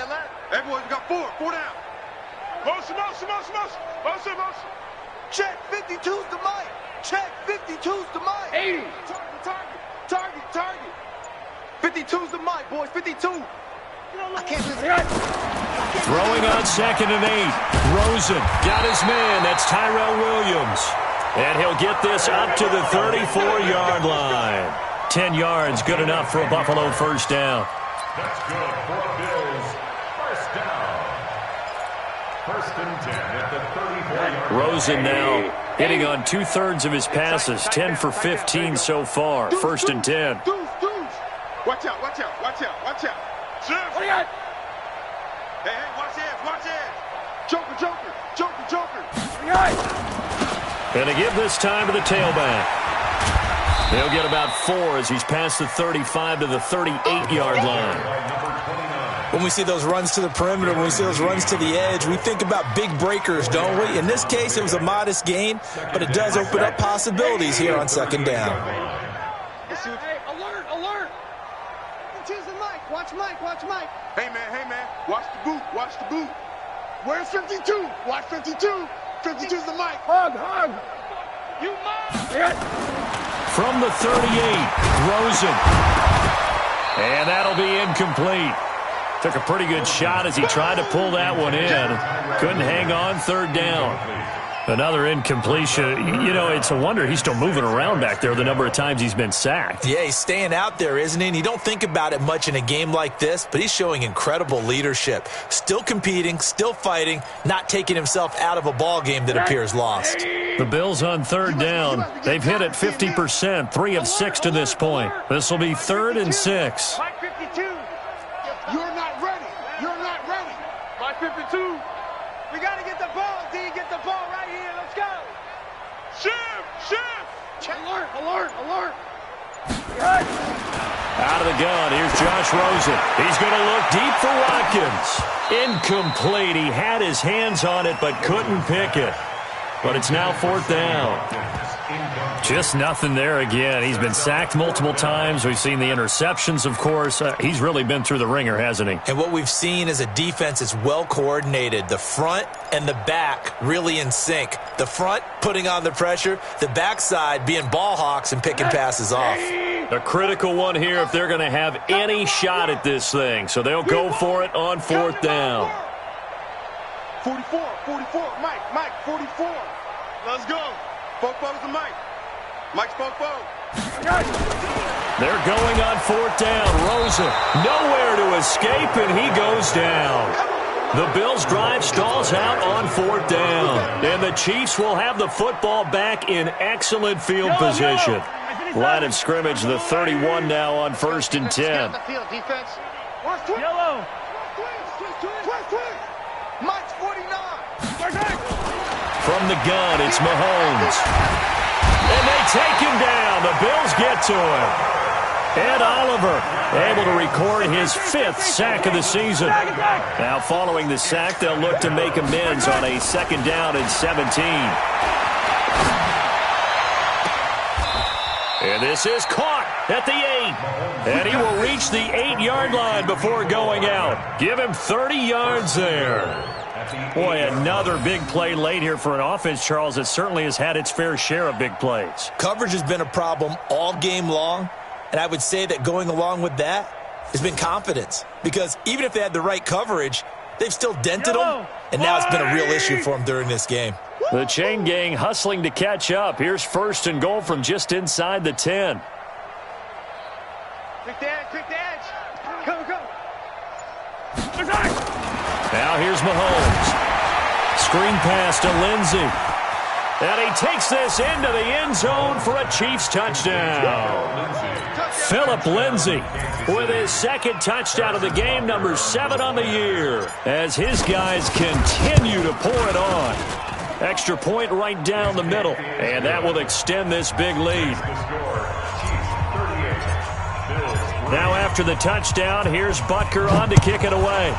Hey, boys, we got 4 down. Motion. Check, 52's the mic. Check, 52's the mic. 80. Target. 52's the mic, boys, 52. I can't do that. Throwing on 2nd and 8. Rosen got his man. That's Tyrell Williams. And he'll get this up to the 34-yard line. 10 yards, good enough for a Buffalo first down. That's good for a Bills first down. 1st and 10 at the 34-yard line. Rosen now hitting on 2/3 of his passes. 10 for 15 so far. 1st and 10. Watch out. What do you got? Hey, watch it. Joker. And to give this time to the tailback. He'll get about 4 as he's past the 35 to the 38-yard line. When we see those runs to the perimeter, when we see those runs to the edge, we think about big breakers, don't we? In this case, it was a modest gain, but it does open up possibilities here on 2nd down. Hey, alert. Choose the mic. Watch Mike. Hey, man. Watch the boot. Where's 52? Watch 52. 52's the mic. Hug. You mine. From the 38, Rosen. And that'll be incomplete. Took a pretty good shot as he tried to pull that one in. Couldn't hang on 3rd down. Another incompletion. You know, it's a wonder he's still moving around back there the number of times he's been sacked. Yeah, he's staying out there, isn't he? And you don't think about it much in a game like this, but he's showing incredible leadership. Still competing, still fighting, not taking himself out of a ball game that appears lost. The Bills on third down. They've hit it 50%, 3 of 6 to this point. This will be 3rd and 6. Mike 52. You're not ready. You're not ready. Mike 52. We got to get the ball, D. Get the ball right here. Let's go. Shift. Alert. Out of the gun, here's Josh Rosen. He's going to look deep for Watkins. Incomplete. He had his hands on it but couldn't pick it. But it's now 4th down. Just nothing there again. He's been sacked multiple times. We've seen the interceptions, of course. He's really been through the ringer, hasn't he? And what we've seen is a defense that's well coordinated. The front and the back really in sync. The front putting on the pressure, the backside being ball hawks and picking passes off. A critical one here if they're going to have any shot at this thing. So they'll go for it on 4th down. 44, Mike, 44. Let's go. Fofo's the Mike. Mike's Fofo. They're going on 4th down. Rosen nowhere to escape, and he goes down. The Bills' drive stalls out on 4th down. And the Chiefs will have the football back in excellent field position. Line of scrimmage, the 31 now on 1st and 10. Yellow. Mike's 49. From the gun, it's Mahomes. And they take him down. The Bills get to him. Ed Oliver able to record his 5th sack of the season. Now following the sack, they'll look to make amends on a 2nd down and 17. And this is caught at the 8. And he will reach the 8-yard line before going out. Give him 30 yards there. Boy, another big play late here for an offense, Charles, that certainly has had its fair share of big plays. Coverage has been a problem all game long, and I would say that going along with that has been confidence. Because even if they had the right coverage, they've still dented them, and now it's been a real issue for them during this game. The chain gang hustling to catch up. Here's 1st and goal from just inside the 10. Quick the edge. Go. Now here's Mahomes. Screen pass to Lindsey. And he takes this into the end zone for a Chiefs touchdown. Phillip Lindsay with his 2nd touchdown of the game, number 7 on the year, as his guys continue to pour it on. Extra point right down the middle, and that will extend this big lead. Now after the touchdown, here's Butker on to kick it away.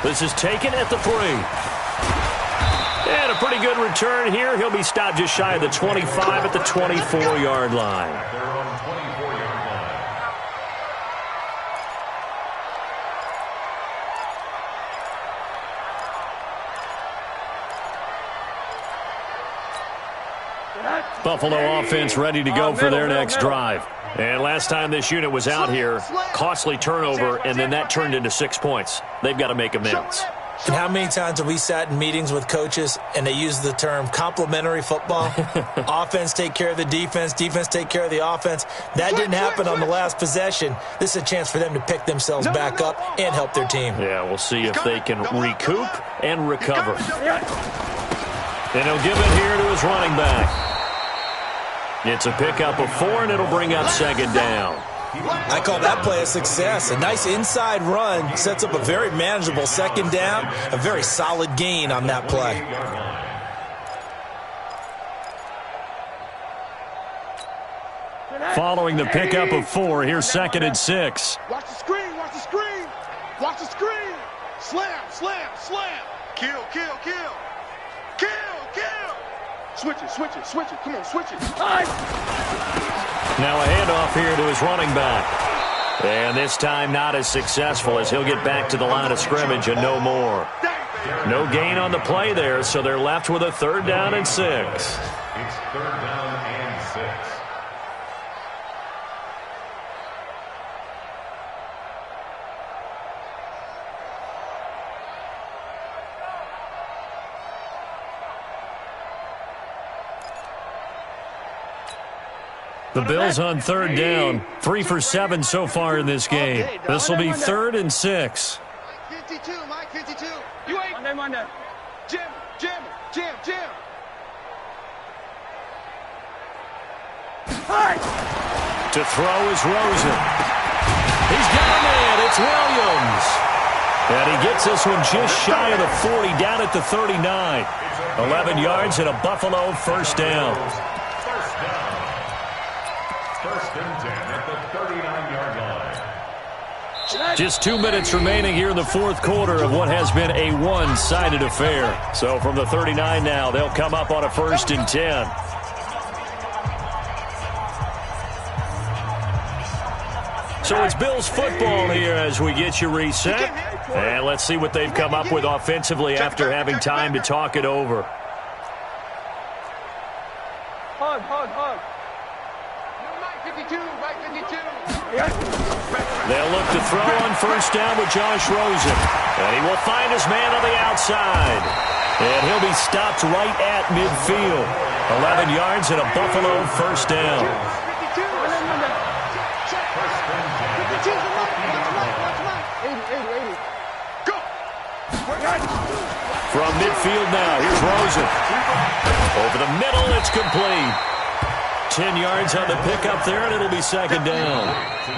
This is taken at the 3. And a pretty good return here. He'll be stopped just shy of the 25 at the 24-yard line. Buffalo offense ready to go for their next drive. And last time this unit was out here, costly turnover, and then that turned into 6 points. They've got to make amends. And how many times have we sat in meetings with coaches and they use the term complementary football? Offense take care of the defense, defense take care of the offense. That didn't happen on the last possession. This is a chance for them to pick themselves back up and help their team. Yeah, we'll see if they can recoup and recover. And he'll give it here to his running back. It's a pickup of 4, and it'll bring up 2nd down. I call that play a success. A nice inside run sets up a very manageable 2nd down, a very solid gain on that play. Following the pickup of 4, here's 2nd and 6. Watch the screen. Watch the screen. Slam. Kill. Switch it. Come on, switch it. Now a handoff here to his running back. And this time not as successful as he'll get back to the line of scrimmage and no more. No gain on the play there, so they're left with a 3rd down and 6. It's 3rd down and 6. The Bills on third down. 3 for 7 so far in this game. This will be 3rd and 6. Mike 52, Mike 52. You ain't. Monday. Jim. To throw is Rosen. He's got a man. It's Williams. And he gets this one just shy of the 40, down at the 39. 11 yards and a Buffalo first down. First and 10 at the 39-yard line. Just 2 minutes remaining here in the fourth quarter of what has been a one-sided affair. So from the 39 now, they'll come up on a 1st and 10. So it's Bills football here as we get you reset. And let's see what they've come up with offensively after having time to talk it over. Hug. Mike 52, Mike 52. They'll look to throw on first down with Josh Rosen. And he will find his man on the outside. And he'll be stopped right at midfield. 11 yards and a Buffalo first down. From midfield now, here's Rosen. Over the middle, it's complete. 10 yards on the pickup there, and it'll be 2nd down.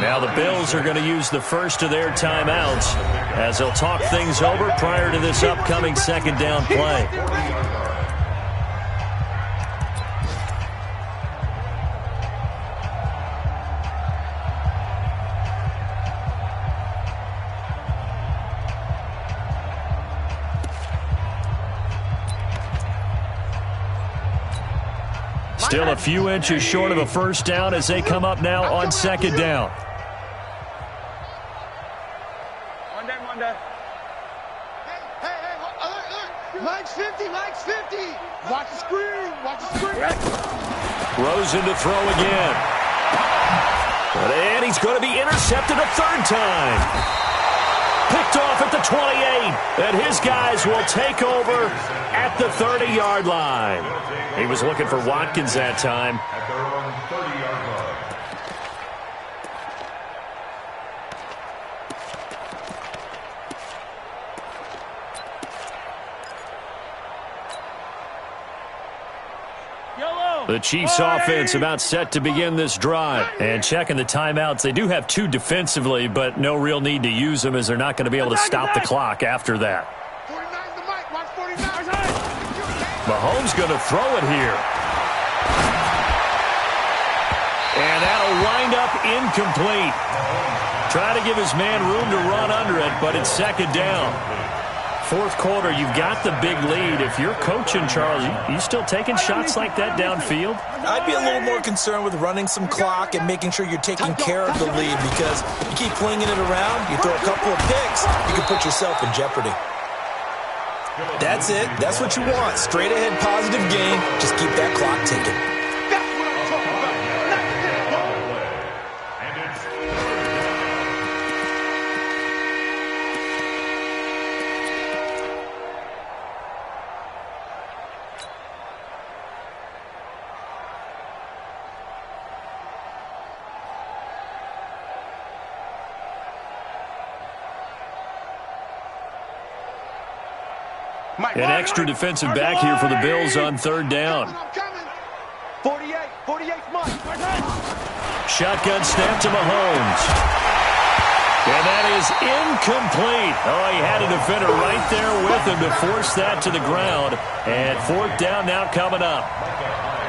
Now the Bills are going to use the first of their timeouts as they'll talk things over prior to this upcoming 2nd down play. Still a few inches short of a first down as they come up now on 2nd down. Monday. Hey, alert. Mike's 50. Watch the screen. Rosen to throw again. And he's going to be intercepted a 3rd time. Picked off at the 28. And his guys will take over at the 30-yard line. He was looking for Watkins that time. At their own 30-yard line. The Chiefs offense about set to begin this drive. And checking the timeouts, they do have 2 defensively, but no real need to use them as they're not going to be able to stop the clock after that. 49's the mic. Watch 49. Mahomes going to throw it here. And that'll wind up incomplete. Try to give his man room to run under it, but it's 2nd down. Fourth quarter, you've got the big lead. If you're coaching, Charles, you still taking shots like that downfield? I'd be a little more concerned with running some clock and making sure you're taking care of the lead, because you keep flinging it around, you throw a couple of picks, you can put yourself in jeopardy. That's it. That's what you want. Straight ahead positive game. Just keep that clock ticking. An extra defensive back here for the Bills on 3rd down. 48 months. Shotgun snap to Mahomes. And that is incomplete. Oh, he had a defender right there with him to force that to the ground. And 4th down now coming up.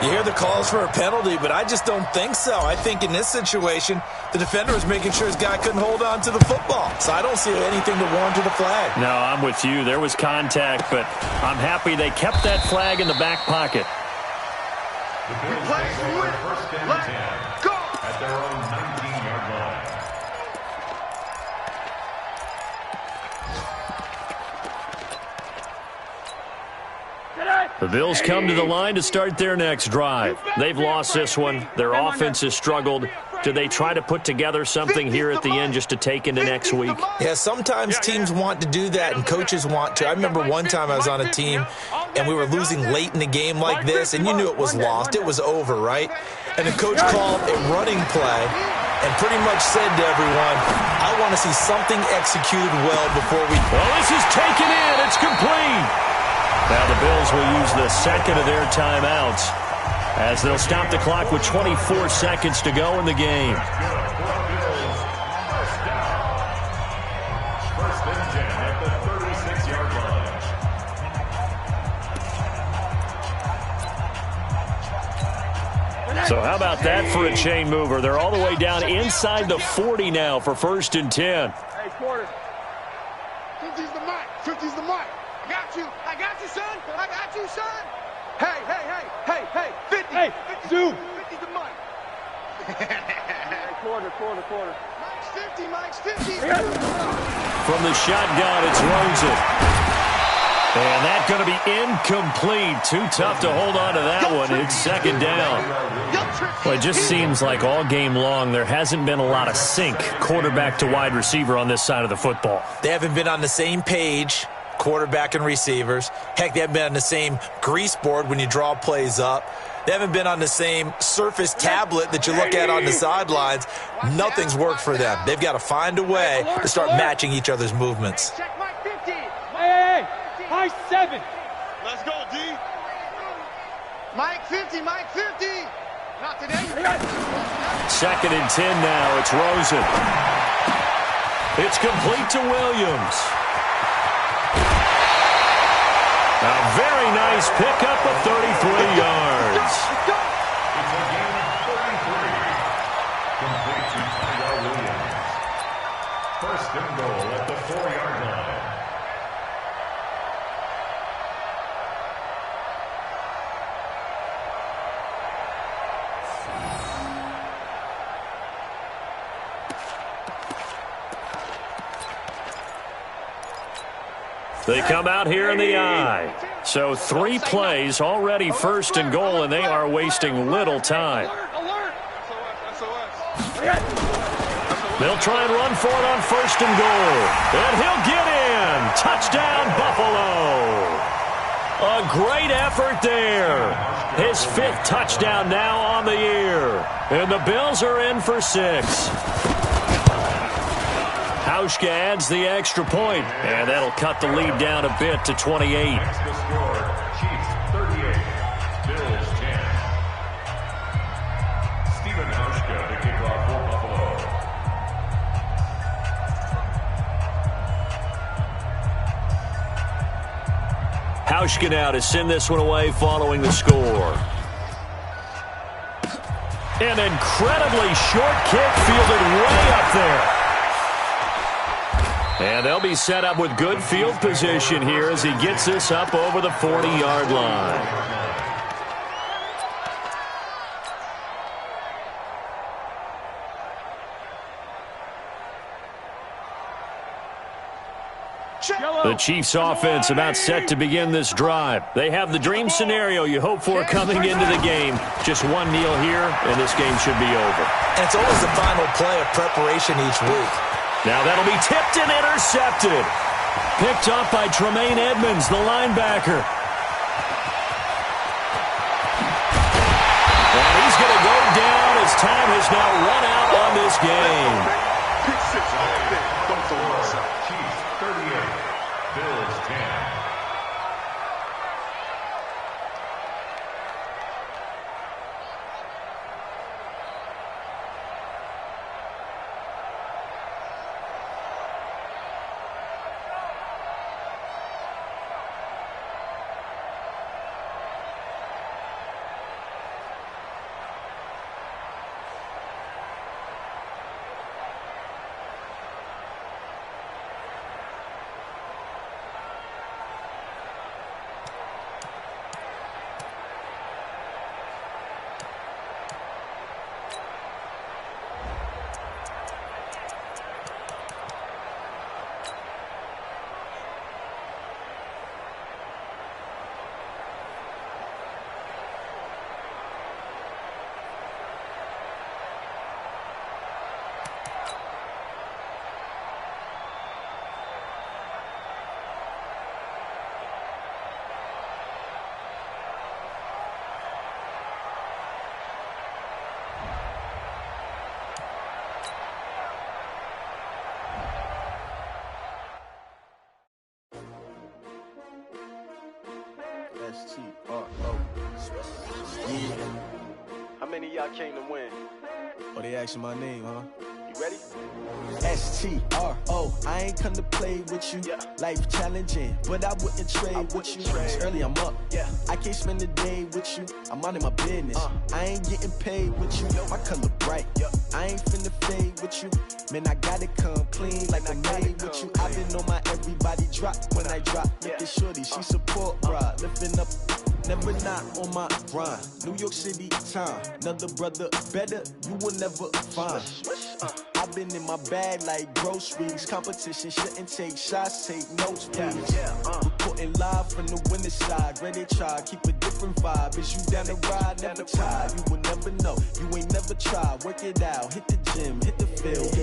You hear the calls for a penalty, but I just don't think so. I think in this situation, the defender was making sure his guy couldn't hold on to the football. So I don't see anything to warrant the flag. No, I'm with you. There was contact, but I'm happy they kept that flag in the back pocket. The Bills take over 1st and 10 at their own 19-yard line. The Bills come to the line to start their next drive. They've lost this one. Their offense has struggled. Do they try to put together something here at the end just to take into next week? Yeah, sometimes teams want to do that and coaches want to. I remember one time I was on a team and we were losing late in the game like this, and you knew it was lost. It was over, right? And the coach called a running play and pretty much said to everyone, I want to see something executed well before we... Well, this is taken in. It's complete. Now the Bills will use the second of their timeouts as they'll stop the clock with 24 seconds to go in the game. First and 10 at the 36-yard line. So how about that for a chain mover? They're all the way down inside the 40 now for first and 10. Hey, quarter. 50's the mic. 50's the mic. I got you. I got you, son. I got you, son. Hey, hey, hey, hey, hey. 50. Hey, 50's Zoom. 50's the mic. Quarter. Mike's 50. Mike's 50. From the shotgun, it's Rosen. And that's going to be incomplete. Too tough to hold on to that one. It's second down. Well, it just seems like all game long there hasn't been a lot of sync quarterback to wide receiver on this side of the football. They haven't been on the same page, quarterback and receivers. Heck, they haven't been on the same grease board when you draw plays up. They haven't been on the same Surface tablet that you look at on the sidelines. Nothing's worked for them. They've got to find a way to start matching each other's movements. Check Mike 50. Hey, high 7. Let's go, D. Mike 50. Mike 50. Not today. Second and 10 now. It's Rosen. It's complete to Williams. A very nice pickup of 33 yards. It's a gain of 33. Complete to Tyrell Williams. First and goal at the 4-yard line. They come out here in the I. So 3 plays already first and goal, and they are wasting little time. They'll try and run for it on first and goal. And he'll get in. Touchdown, Buffalo. A great effort there. His 5th touchdown now on the year. And the Bills are in for 6. Hauschka adds the extra point, and that'll cut the lead down a bit to 28. That's the score. Chiefs 38, Bills 10. Stephen Hauschka to kick off for Buffalo. Hauschka now to send this one away following the score. An incredibly short kick fielded way up there. And they'll be set up with good field position here as he gets this up over the 40-yard line. The Chiefs offense about set to begin this drive. They have the dream scenario you hope for coming into the game. Just one kneel here, and this game should be over. And it's always the final play of preparation each week. Now that'll be tipped and intercepted. Picked up by Tremaine Edmonds, the linebacker. And he's going to go down as time has now run out on this game. Chiefs 38, Bills 10. S-T-R-O. Yeah. How many of y'all came to win? Oh, they asking my name, huh? You ready? S-T-R-O. I ain't come to play with you. Yeah. Life challenging, but I wouldn't trade with you. It's early, I'm up. Yeah. I can't spend the day with you. I'm minding my business. I ain't getting paid with you. My color bright. I ain't finna fade with you. Man, I gotta come clean like I made with you. I been on my everybody drop when I drop. Look at shorty, she support, bruh. Lifting up, never not on my grind. New York City time, another brother better, you will never find. I've been in my bag like groceries. Competition shouldn't take shots, take notes, please. Reporting live from the winning side. Ready to try, keep a different vibe. Is you down the ride, never tired. You will never know, you ain't never tried. Work it out, hit the gym, hit the field.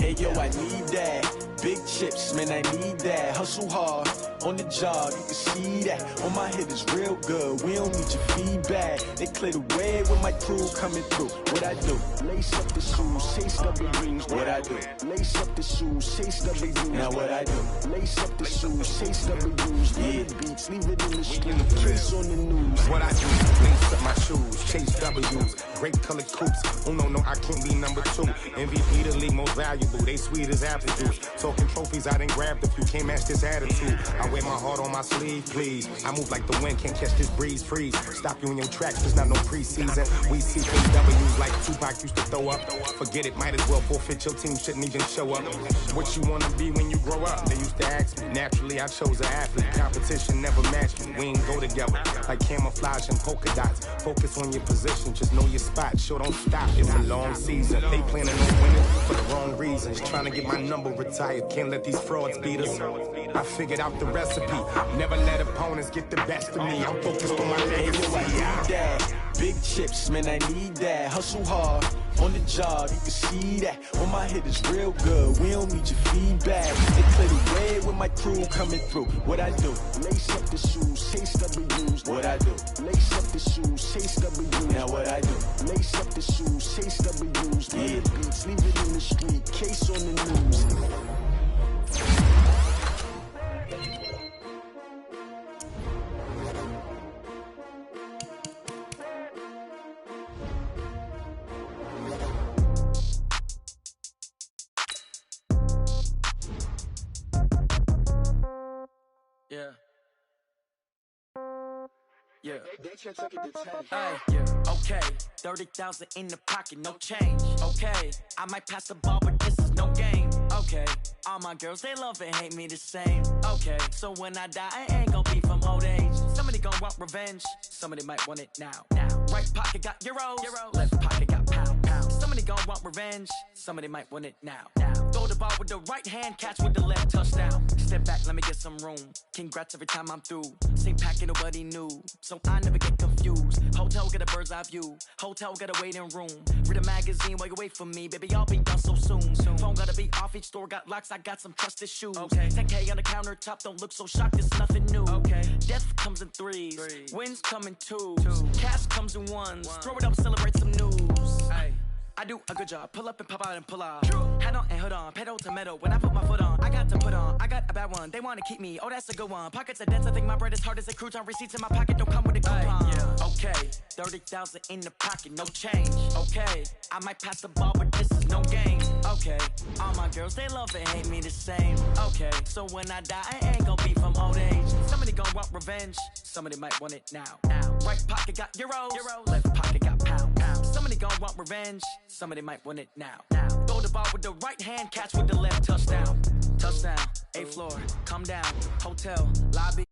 Hey yo, I need that. Big chips, man, I need that. Hustle hard, on the job, you can see that. On my head is real good, we don't need your feedback. They clear the way with my crew coming through. What I do? Lace up the shoes, chase W's. What I do? Lace up the shoes, chase W's. Now what I do? Lace up the shoes, chase W's. Yeah, beats, leave it in the street, case on the news. What I do? Lace up my shoes, chase W's. Grape colored coops. Oh no, I can't be number 2. MVP the league most valuable. They sweet as apple juice. Talking trophies, I didn't grab the few. Can't match this attitude. I wear my heart on my sleeve, please. I move like the wind, can't catch this breeze, freeze. Stop you in your tracks, there's not no preseason. We see W's like Tupac used to throw up. Forget it, might as well forfeit. Your team shouldn't even show up. What you wanna be when you grow up? They used to ask me. Naturally, I chose an athlete. Competition never matched me. We ain't go together like camouflage and polka dots. Focus on your position, just know your spot. Sure, don't stop. It's a long season. They planning on winning for the wrong reasons. Trying to get my number retired. Can't let these frauds beat us. I figured out the recipe. Never let opponents get the best of me. I'm focused on my legacy. I need that. Big chips, man, I need that. Hustle hard, on the job, you can see that. On my head is real good, we don't need your feedback. They clear the way with my crew coming through. What I do? Lace up the shoes, chase W's. What I do? Lace up the shoes, chase W's. Now what I do? Lace up the shoes, chase W's. Yeah, beats, leave it in the street, case on the news. Yeah. Hey, yeah. Okay, 30,000 in the pocket, no change. Okay, I might pass the ball, but this is no game. Okay, all my girls, they love and hate me the same. Okay, so when I die, I ain't gon' be from old age. Somebody gon' want revenge, somebody might want it now. Right pocket got euros, left pocket got pound. Somebody gon' want revenge, somebody might want it now. Throw the ball with the right hand, catch with the left, touchdown. Step back, let me get some room. Congrats every time I'm through. Same packet, nobody knew, so I never get confused. Hotel get a bird's eye view. Hotel get a waiting room. Read a magazine while you wait for me, baby. I'll be done so soon. Phone gotta be off. Each store got locks. I got some trusted shoes. 10K on the countertop. Don't look so shocked. It's nothing new. Death comes in threes. Wins come in twos. Cash comes in ones. Throw it up, celebrate some news. I do a good job. Pull up and pop out and pull out. Head on and hood on. Pedal to metal. When I put my foot on, I got to put on. I got a bad one. They want to keep me. Oh, that's a good one. Pockets are dense. I think my bread is hard as a crouton. Receipts in my pocket don't come with a coupon. Okay, 30,000 in the pocket, no change. Okay, I might pass the ball, but this is no game. Okay, all my girls, they love and hate me the same. Okay, so when I die, I ain't gon' be from old age. Somebody gon' want revenge. Somebody might want it now. Right pocket got euros. Left pocket got pound. Somebody gon' want revenge. Somebody might want it now. Throw the ball with the right hand, catch with the left, touchdown. Touchdown, 8th floor, come down, hotel, lobby.